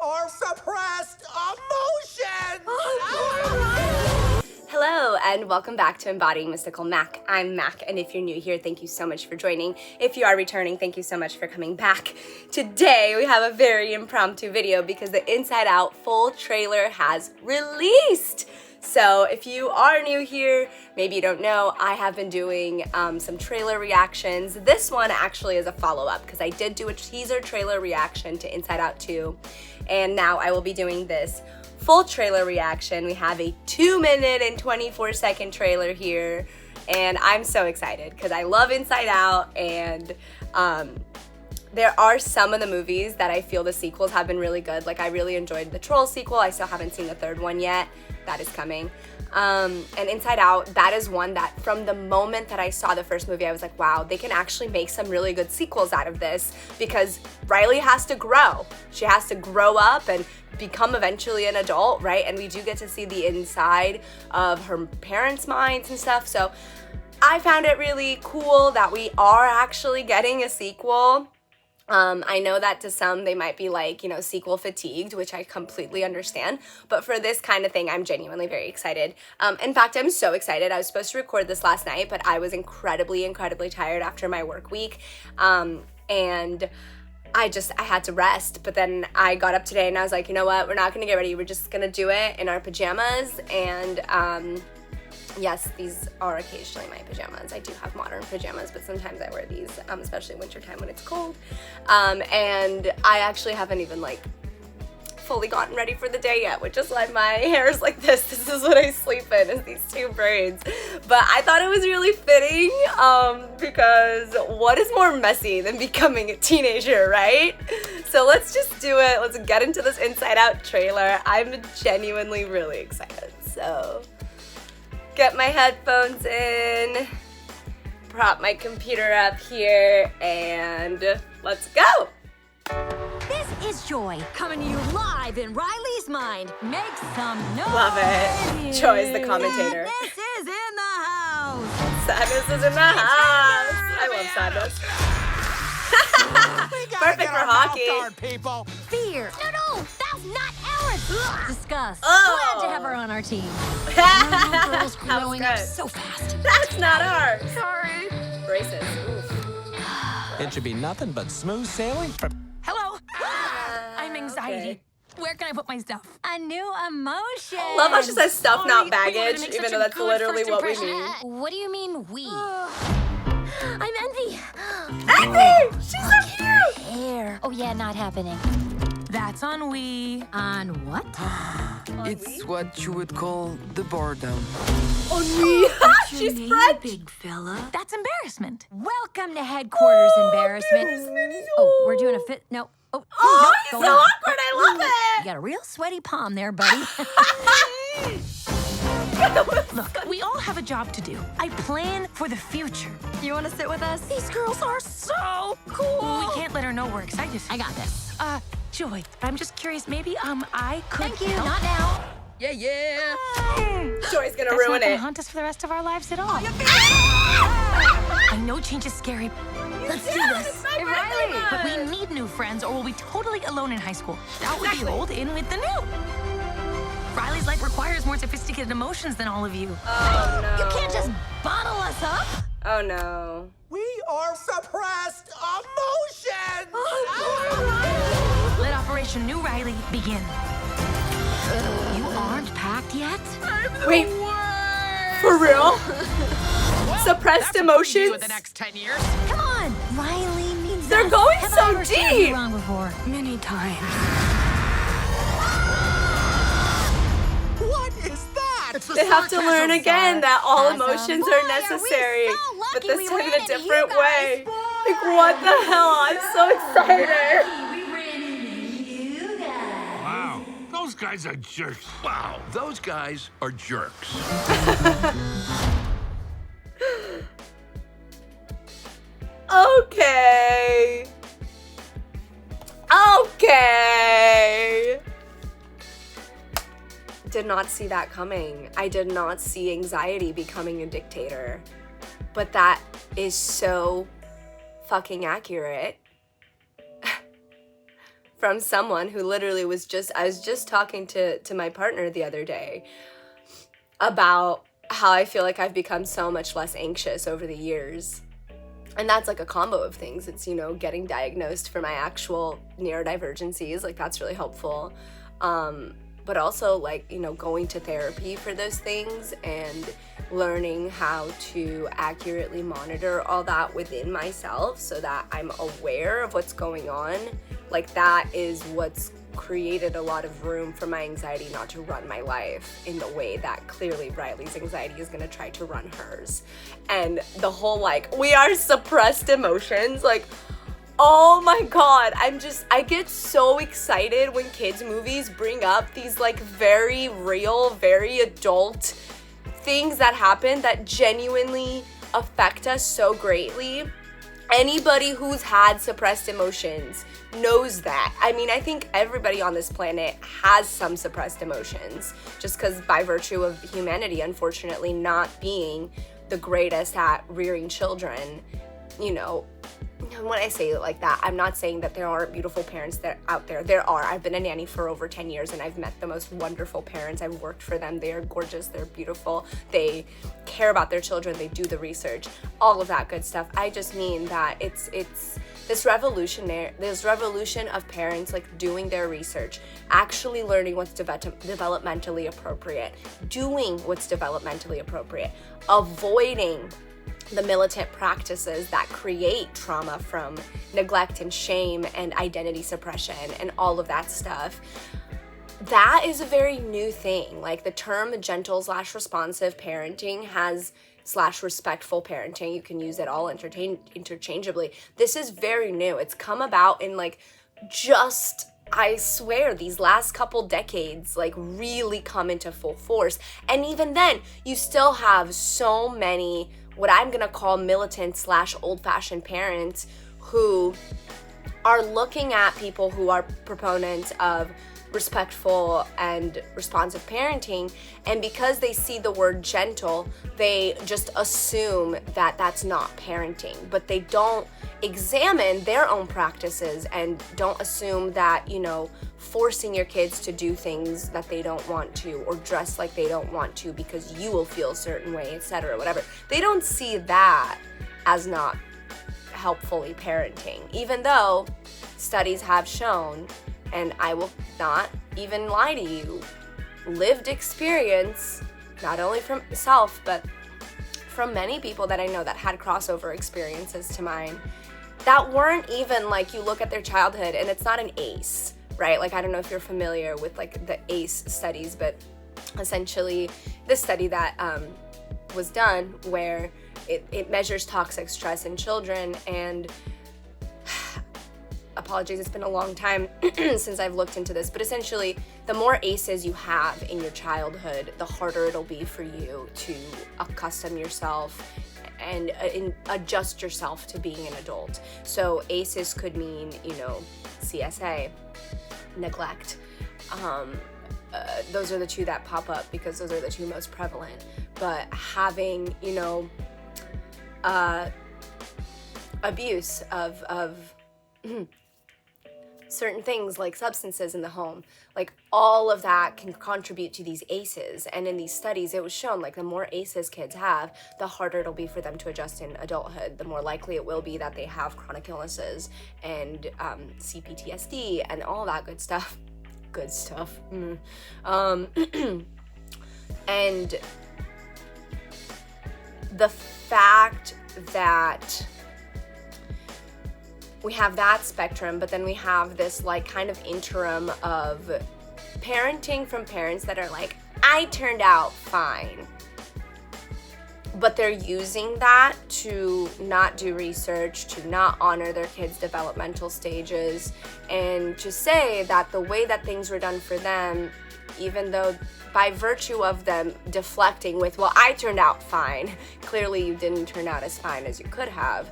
are suppressed emotions! Hello, and welcome back to Embodying Mystical Mac. I'm Mac, and if you're new here, thank you so much for joining. If you are returning, thank you so much for coming back. Today, we have a very impromptu video because the Inside Out full trailer has released. So if you are new here, maybe you don't know, I have been doing some trailer reactions. This one actually is a follow-up because I did do a teaser trailer reaction to Inside Out 2, and now I will be doing this full trailer reaction. We have a 2-minute and 24-second trailer here, and I'm so excited because I love Inside Out, and there are some of the movies that I feel the sequels have been really good. Like, I really enjoyed the Troll sequel. I still haven't seen the third one yet. That is coming. And Inside Out, that is one that from the moment that I saw the first movie, I was like, wow, they can actually make some really good sequels out of this because Riley has to grow. She has to grow up and become eventually an adult, right? And we do get to see the inside of her parents' minds and stuff. So I found it really cool that we are actually getting a sequel. I know that to some they might be like, you know, sequel fatigued, which I completely understand, but for this kind of thing, I'm genuinely very excited. In fact, I'm so excited. I was supposed to record this last night, but I was incredibly tired after my work week, and I had to rest. But then I got up today and I was like, you know what, we're not gonna get ready, we're just gonna do it in our pajamas. And yes, these are occasionally my pajamas. I do have modern pajamas, but sometimes I wear these, especially wintertime when it's cold. And I actually haven't even like fully gotten ready for the day yet, which is why my hair is like this. This is what I sleep in, is these two braids. But I thought it was really fitting because what is more messy than becoming a teenager, right? So let's just do it. Let's get into this Inside Out trailer. I'm genuinely really excited. So get my headphones in, prop my computer up here, and let's go. This is Joy, coming to you live in Riley's mind. Make some noise. Love it. Joy's the commentator. Sadness is in the house. Sadness is in the house. I love sadness. Perfect for hockey. People. Fear. No, that's not ours. Disgust. Oh. Glad to have her on our team. That Little girls was growing up good. so fast. That's not ours. Sorry. Braces. Oof. It should be nothing but smooth sailing from... Hello. I'm anxiety. Okay. Where can I put my stuff? A new emotion. Love how she says stuff, Oh, not we wanted to baggage, make even such though a that's good literally first what we impression. mean. What do you mean we? I'm Envy. Envy! She's so cute! Hair. Oh yeah, not happening. That's on we. On what? It's what you would call the bar down. Ennui. She's French. Big fella. That's embarrassment. Welcome to headquarters, embarrassment. Oh, we're doing a fit. No. Oh, Oh, no, he's go so on. awkward. I love You it. got a real sweaty palm there, buddy. Look, we all have a job to do. I plan for the future. You want to sit with us? These girls are so cool. We can't let her know we're excited. I got this. Joy, I'm just curious. Maybe I could. Thank you. help. Not now. Yeah. Joy's gonna That's ruin not gonna it. haunt us for the rest of our lives at all. I know change is scary, Let's do this. Hey, Riley. but we need new friends or we'll be totally alone in high school. Out with the old, in with the new. Riley's life requires more sophisticated emotions than all of you. Oh no. You can't just bottle us up. Oh no. We are suppressed emotions! Let Operation New Riley begin. You aren't packed yet? Wait. For real? Suppressed emotions? The next 10 years. Come on. Riley needs They're us. going Have so I ever steered you deep. wrong before? Many times. What is that? They have to learn again that all Awesome. emotions Boy, are are we necessary, so lucky but this we time ran in a into you different guys. way. Like, what the hell? I'm so excited. Wow, those guys are jerks. Wow, those guys are jerks. Okay. Okay. Did not see that coming. I did not see anxiety becoming a dictator. But that is so fucking accurate. from someone who literally was I was just talking to my partner the other day about how I feel like I've become so much less anxious over the years. And that's like a combo of things. It's, you know, getting diagnosed for my actual neurodivergencies, like that's really helpful. But also like, you know, going to therapy for those things and learning how to accurately monitor all that within myself so that I'm aware of what's going on. Like that is what's created a lot of room for my anxiety not to run my life in the way that clearly Riley's anxiety is gonna try to run hers. And the whole like, we are suppressed emotions, like, oh my God, I get so excited when kids' movies bring up these like very real, very adult things that happen that genuinely affect us so greatly. Anybody who's had suppressed emotions knows that. I mean, I think everybody on this planet has some suppressed emotions, just because by virtue of humanity, unfortunately, not being the greatest at rearing children, you know. When I say it like that, I'm not saying that there aren't beautiful parents that out there. There are. I've been a nanny for over 10 years and I've met the most wonderful parents. I've worked for them. They are gorgeous. They're beautiful. They care about their children. They do the research. All of that good stuff. I just mean that it's this revolution of parents like doing their research, actually learning what's developmentally appropriate, doing what's developmentally appropriate, avoiding the militant practices that create trauma from neglect and shame and identity suppression and all of that stuff. That is a very new thing. Like the term gentle/responsive parenting /respectful parenting, you can use it all interchangeably. This is very new. It's come about in like just, I swear, these last couple decades, like really come into full force. And even then, you still have so many what I'm gonna call militant /old-fashioned parents who are looking at people who are proponents of respectful and responsive parenting, and because they see the word gentle, they just assume that that's not parenting, but they don't examine their own practices and don't assume that, you know, forcing your kids to do things that they don't want to or dress like they don't want to because you will feel a certain way, etc., whatever. They don't see that as not helpfully parenting, even though studies have shown, and I will not even lie to you, lived experience, not only from myself, but from many people that I know that had crossover experiences to mine, that weren't even like, you look at their childhood and it's not an ACE, right? Like, I don't know if you're familiar with like the ACE studies, but essentially this study that was done where it measures toxic stress in children, and apologies, it's been a long time since I've looked into this, but essentially the more ACEs you have in your childhood, the harder it'll be for you to accustom yourself and adjust yourself to being an adult. So ACEs could mean, you know, CSA, neglect. Those are the two that pop up because those are the two most prevalent. But having, you know, abuse of certain things like substances in the home, like all of that can contribute to these ACEs. And in these studies, it was shown like the more ACEs kids have, the harder it'll be for them to adjust in adulthood. The more likely it will be that they have chronic illnesses and CPTSD and all that good stuff. Good stuff. And the fact that we have that spectrum, but then we have this like kind of interim of parenting from parents that are like, I turned out fine, but they're using that to not do research, to not honor their kids' developmental stages, and to say that the way that things were done for them, even though by virtue of them deflecting with, well, I turned out fine, clearly you didn't turn out as fine as you could have,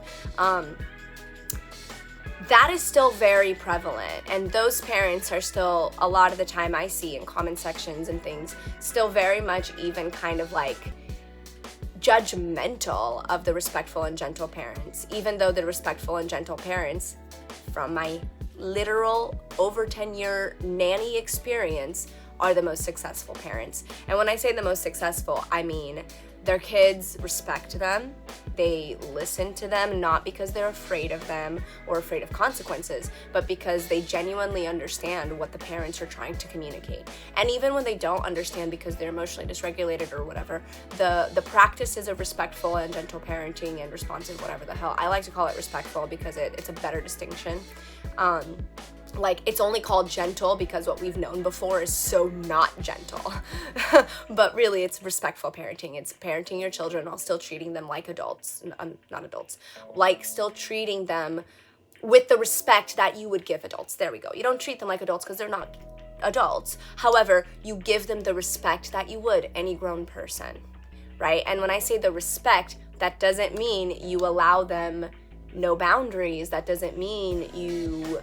that is still very prevalent, and those parents are still, a lot of the time I see in comment sections and things, still very much even kind of like judgmental of the respectful and gentle parents, even though the respectful and gentle parents, from my literal over 10-year nanny experience are the most successful parents. And when I say the most successful, I mean their kids respect them, they listen to them, not because they're afraid of them or afraid of consequences, but because they genuinely understand what the parents are trying to communicate. And even when they don't understand because they're emotionally dysregulated or whatever, the practices of respectful and gentle parenting and responsive, whatever the hell, I like to call it respectful because it's a better distinction. Like, it's only called gentle because what we've known before is so not gentle. But really, it's respectful parenting. It's parenting your children while still treating them like adults, not adults, like still treating them with the respect that you would give adults. There we go. You don't treat them like adults because they're not adults. However, you give them the respect that you would any grown person, right? And when I say the respect, that doesn't mean you allow them no boundaries. That doesn't mean you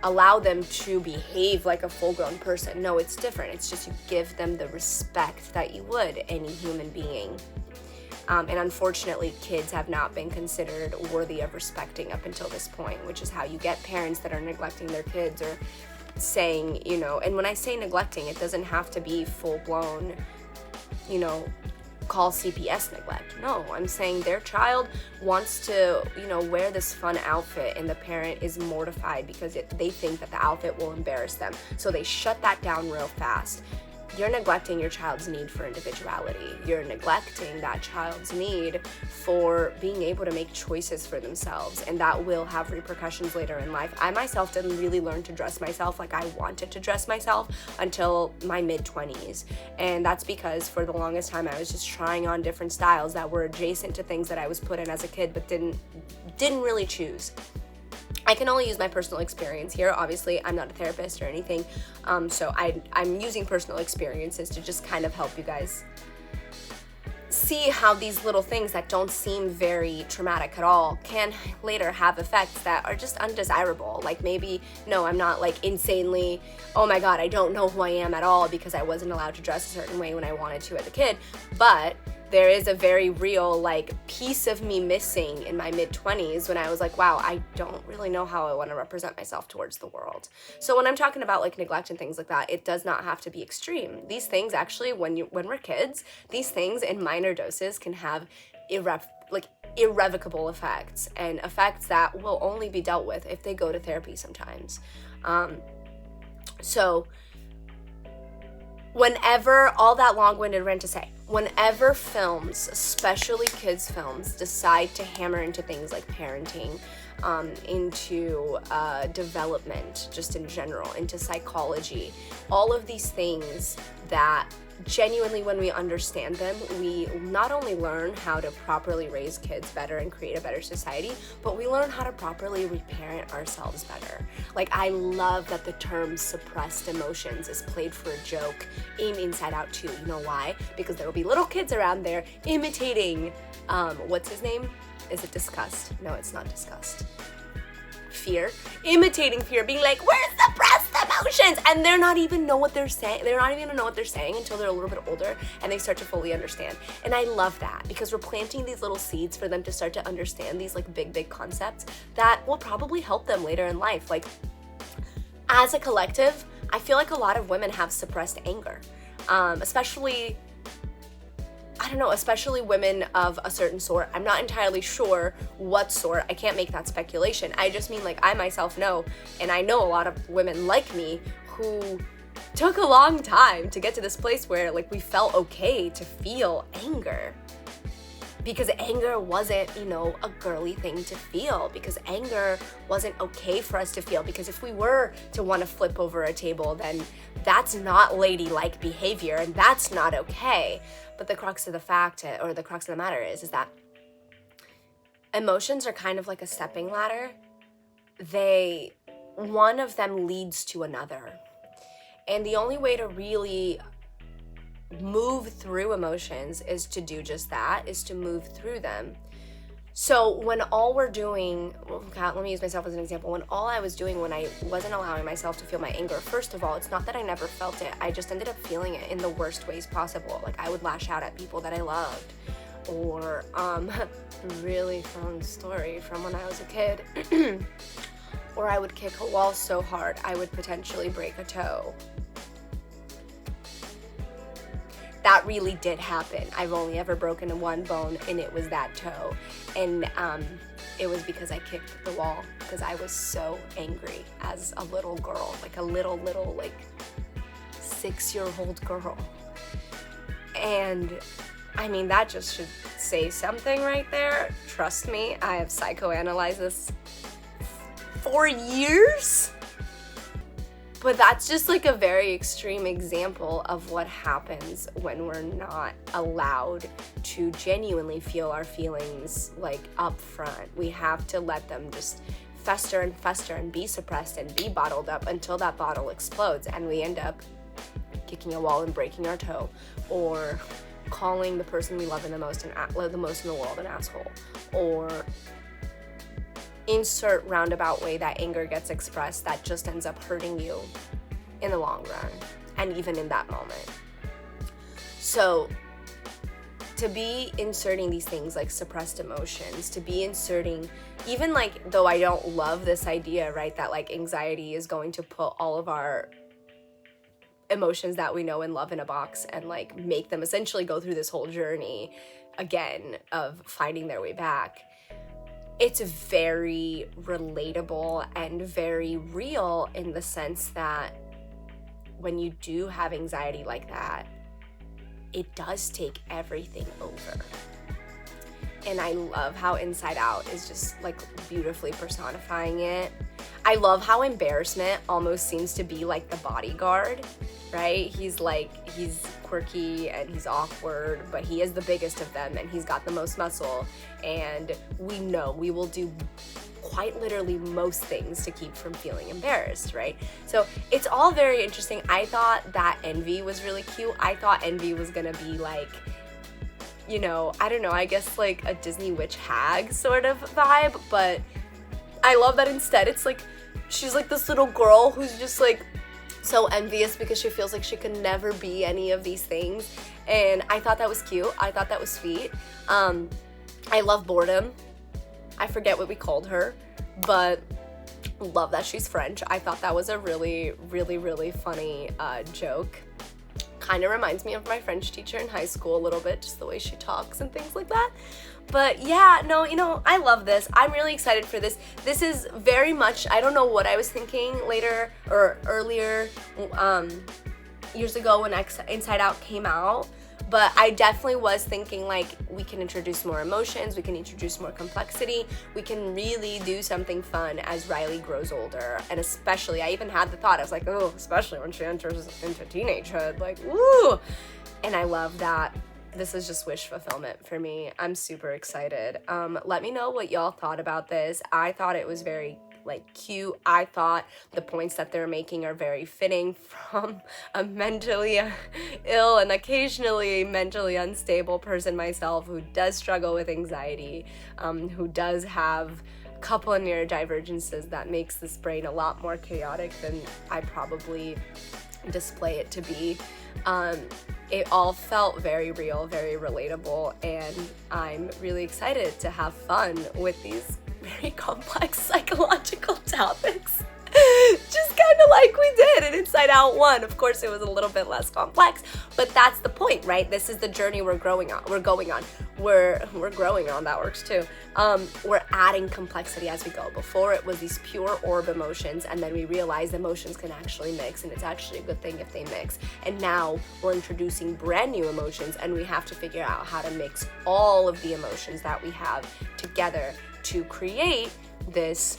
allow them to behave like a full-grown person. No, it's different. It's just you give them the respect that you would any human being. And unfortunately, kids have not been considered worthy of respecting up until this point, which is how you get parents that are neglecting their kids or saying, you know, and when I say neglecting, it doesn't have to be full-blown, you know, call CPS neglect. No, I'm saying their child wants to, you know, wear this fun outfit and the parent is mortified because they think that the outfit will embarrass them. So they shut that down real fast. You're neglecting your child's need for individuality. You're neglecting that child's need for being able to make choices for themselves, and that will have repercussions later in life. I myself didn't really learn to dress myself like I wanted to dress myself until my mid-20s, and that's because for the longest time I was just trying on different styles that were adjacent to things that I was put in as a kid but didn't really choose. I can only use my personal experience here. Obviously, I'm not a therapist or anything, so I'm using personal experiences to just kind of help you guys see how these little things that don't seem very traumatic at all can later have effects that are just undesirable. Like maybe, no, I'm not like insanely, oh my God, I don't know who I am at all because I wasn't allowed to dress a certain way when I wanted to as a kid, but there is a very real like piece of me missing in my mid-20s when I was like, wow, I don't really know how I want to represent myself towards the world. So when I'm talking about like neglect and things like that, it does not have to be extreme. These things actually, when we're kids, these things in minor doses can have irrevocable effects, and effects that will only be dealt with if they go to therapy sometimes. So whenever, all that long-winded rant to say, whenever films, especially kids films, decide to hammer into things like parenting, into development, just in general, into psychology, all of these things that genuinely, when we understand them, we not only learn how to properly raise kids better and create a better society, but we learn how to properly reparent ourselves better. Like, I love that the term suppressed emotions is played for a joke in Inside Out 2. You know why? Because there will be little kids around there imitating, what's his name? Is it Disgust? No, it's not Disgust. Fear, imitating Fear, being like, we're suppressed emotions, and they're not even know what they're saying. They're not even gonna know what they're saying until they're a little bit older and they start to fully understand. And I love that because we're planting these little seeds for them to start to understand these like big concepts that will probably help them later in life. Like, as a collective, I feel like a lot of women have suppressed anger, especially women of a certain sort. I'm not entirely sure what sort. I can't make that speculation. I just mean, like, I myself know, and I know a lot of women like me who took a long time to get to this place where, like, we felt okay to feel anger. Because anger wasn't, you know, a girly thing to feel. Because anger wasn't okay for us to feel. Because if we were to want to flip over a table, then that's not ladylike behavior, and that's not okay. But the crux of the fact, or the crux of the matter is that emotions are kind of like a stepping ladder. One of them leads to another. And the only way to really move through emotions is to do just that, is to move through them. So when all we're doing, let me use myself as an example, when all I was doing when I wasn't allowing myself to feel my anger, first of all, it's not that I never felt it, I just ended up feeling it in the worst ways possible. Like, I would lash out at people that I loved, or really fun story from when I was a kid, or I would kick a wall so hard I would potentially break a toe. That really did happen. I've only ever broken one bone, and it was that toe. And it was because I kicked the wall, because I was so angry as a little girl, like a little, like 6-year-old girl. And I mean, that just should say something right there. Trust me, I have psychoanalyzed this for years. But that's just like a very extreme example of what happens when we're not allowed to genuinely feel our feelings like up front. We have to let them just fester and fester and be suppressed and be bottled up until that bottle explodes and we end up kicking a wall and breaking our toe, or calling the person we love the most in the world an asshole, or insert roundabout way that anger gets expressed that just ends up hurting you in the long run, and even in that moment. So to be inserting these things like suppressed emotions, to be inserting, even like, though I don't love this idea, right, that like anxiety is going to put all of our emotions that we know and love in a box and like make them essentially go through this whole journey again of finding their way back. It's very relatable and very real in the sense that when you do have anxiety like that, it does take everything over. And I love how Inside Out is just like beautifully personifying it. I love how embarrassment almost seems to be like the bodyguard, right? He's quirky and he's awkward, but he is the biggest of them and he's got the most muscle. And we know we will do quite literally most things to keep from feeling embarrassed, right? So it's all very interesting. I thought that Envy was really cute. I thought Envy was gonna be like, you know, I don't know, I guess like a Disney witch hag sort of vibe, but I love that instead it's like, she's like this little girl who's just like so envious because she feels like she could never be any of these things. And I thought that was cute. I thought that was sweet. I love Boredom. I forget what we called her, but love that she's French. I thought that was a really, really, really funny joke. Kind of reminds me of my French teacher in high school a little bit, just the way she talks and things like that. But yeah, no, you know, I love this. I'm really excited for this. This is very much, I don't know what I was thinking later or earlier years ago when Inside Out came out, but I definitely was thinking like we can introduce more emotions, we can introduce more complexity, we can really do something fun as Riley grows older. And especially, I even had the thought, I was like, oh, especially when she enters into teenagehood, like, woo! And I love that. This is just wish fulfillment for me. I'm super excited. Let me know what y'all thought about this. I thought it was very like cute. I thought the points that they're making are very fitting from a mentally ill and occasionally mentally unstable person myself who does struggle with anxiety, who does have a couple of neurodivergences that makes this brain a lot more chaotic than I probably display it to be. It all felt very real, very relatable, and I'm really excited to have fun with these very complex psychological topics. Just kind of like we did in Inside Out 1. Of course, it was a little bit less complex, but that's the point, right? This is the journey we're going on. We're growing on, that works too. We're adding complexity as we go. Before it was these pure orb emotions, and then we realized emotions can actually mix, and it's actually a good thing if they mix. And now we're introducing brand new emotions, and we have to figure out how to mix all of the emotions that we have together to create this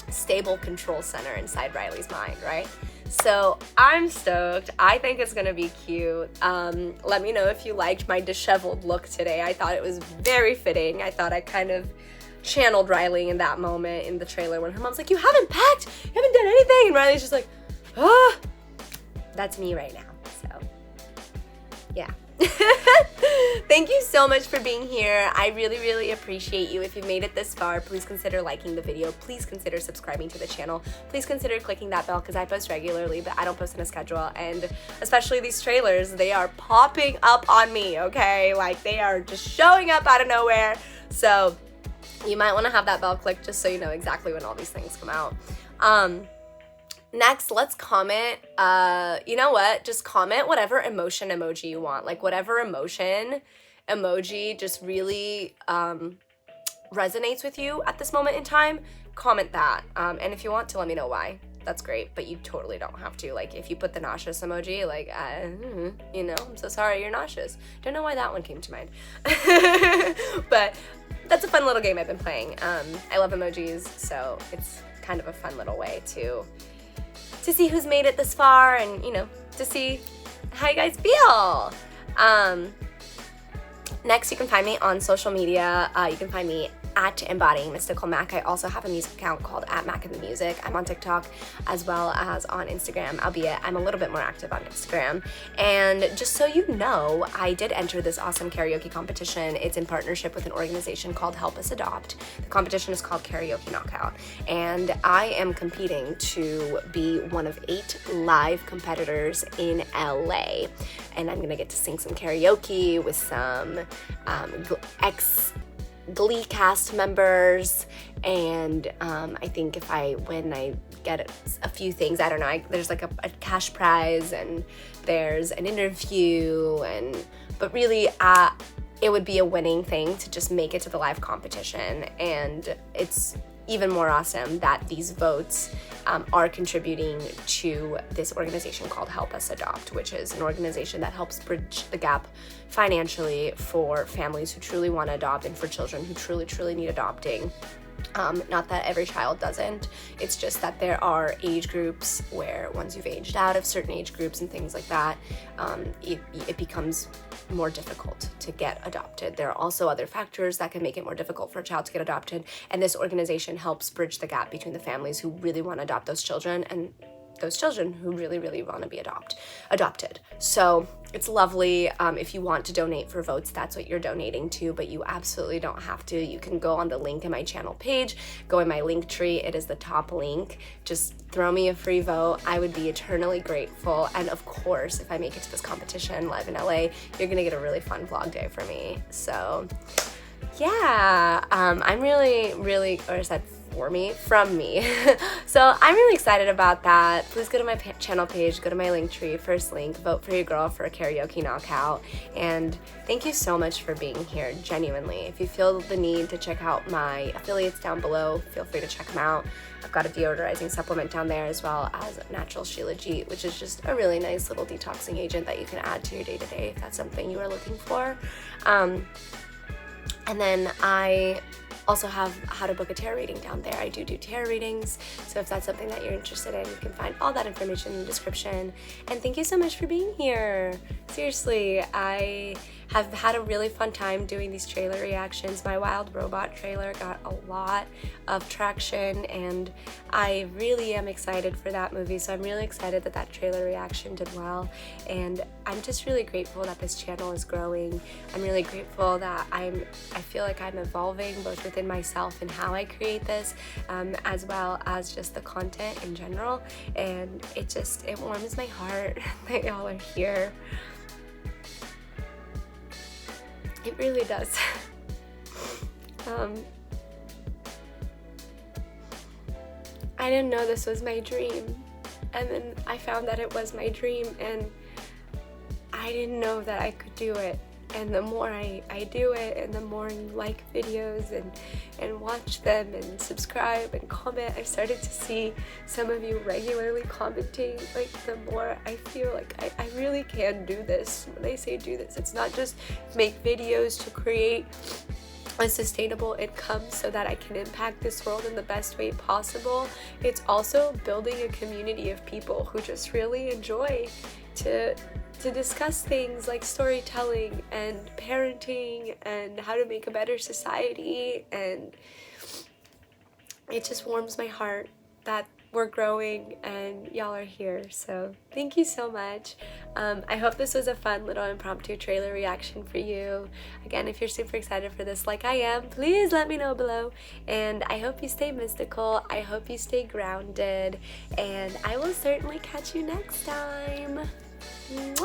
stable control center inside Riley's mind, right? So I'm stoked. I think it's gonna be cute. Let me know if you liked my disheveled look today. I thought it was very fitting. I thought I kind of channeled Riley in that moment in the trailer when her mom's like, you haven't packed, you haven't done anything, and Riley's just like, ah. That's me right now, so yeah. Thank you so much for being here. I really, really appreciate you. If you've made it this far, please consider liking the video. Please consider subscribing to the channel. Please consider clicking that bell because I post regularly, but I don't post on a schedule. And especially these trailers, they are popping up on me, okay? Like they are just showing up out of nowhere. So you might want to have that bell clicked just so you know exactly when all these things come out. Next, let's comment, you know what, just comment whatever emotion emoji you want, like whatever emotion emoji just really resonates with you at this moment in time, comment that, and if you want to let me know why, that's great, but you totally don't have to. Like, if you put the nauseous emoji, like, you know, I'm so sorry you're nauseous. Don't know why that one came to mind. But that's a fun little game I've been playing. I love emojis, so it's kind of a fun little way to see who's made it this far and, you know, to see how you guys feel. Next, you can find me on social media. You can find me at Embodying Mystical Mac. I also have a music account called @MacInTheMusic. I'm on TikTok as well as on Instagram, albeit I'm a little bit more active on Instagram. And just so you know, I did enter this awesome karaoke competition. It's in partnership with an organization called Help Us Adopt. The competition is called Karaoke Knockout, and I am competing to be one of 8 live competitors in LA. And I'm gonna get to sing some karaoke with some Glee cast members, and I think if I win, I get a few things. I don't know, there's like a cash prize, and there's an interview, but really it would be a winning thing to just make it to the live competition. And it's even more awesome that these votes are contributing to this organization called Help Us Adopt, which is an organization that helps bridge the gap financially for families who truly want to adopt and for children who truly need adopting. Not that every child doesn't, it's just that there are age groups where once you've aged out of certain age groups and things like that, it becomes more difficult to get adopted. There are also other factors that can make it more difficult for a child to get adopted, and this organization helps bridge the gap between the families who really want to adopt those children and those children who really want to be adopted. So it's lovely. If you want to donate for votes, that's what you're donating to, but you absolutely don't have to. You can go on the link in my channel page, go in my link tree. It is the top link. Just throw me a free vote. I would be eternally grateful. And of course, if I make it to this competition live in LA, you're gonna get a really fun vlog day from me. So yeah, I'm really, or is that from me. So I'm really excited about that. Please go to my channel page, go to my link tree, first link, vote for your girl for a karaoke knockout. And thank you so much for being here, genuinely. If you feel the need to check out my affiliates down below, feel free to check them out. I've got a deodorizing supplement down there, as well as Natural Shilajit, which is just a really nice little detoxing agent that you can add to your day-to-day if that's something you are looking for. And then I also have how to book a tarot reading down there. I do tarot readings, so if that's something that you're interested in, you can find all that information in the description. And thank you so much for being here. Seriously, I have had a really fun time doing these trailer reactions. My Wild Robot trailer got a lot of traction, and I really am excited for that movie, so I'm really excited that that trailer reaction did well. And I'm just really grateful that this channel is growing. I'm really grateful that I feel like I'm evolving both within myself and how I create this, as well as just the content in general. And it warms my heart that y'all are here. It really does. I didn't know this was my dream, and then I found that it was my dream, and I didn't know that I could do it. And the more I do it, and the more you like videos and watch them and subscribe and comment, I've started to see some of you regularly commenting. Like, the more I feel like I really can do this. When they say do this, it's not just make videos to create a sustainable income so that I can impact this world in the best way possible. It's also building a community of people who just really enjoy to discuss things like storytelling and parenting and how to make a better society. And it just warms my heart that we're growing and y'all are here. So thank you so much. I hope this was a fun little impromptu trailer reaction for you. Again, if you're super excited for this like I am, please let me know below. And I hope you stay mystical. I hope you stay grounded. And I will certainly catch you next time. Mwah.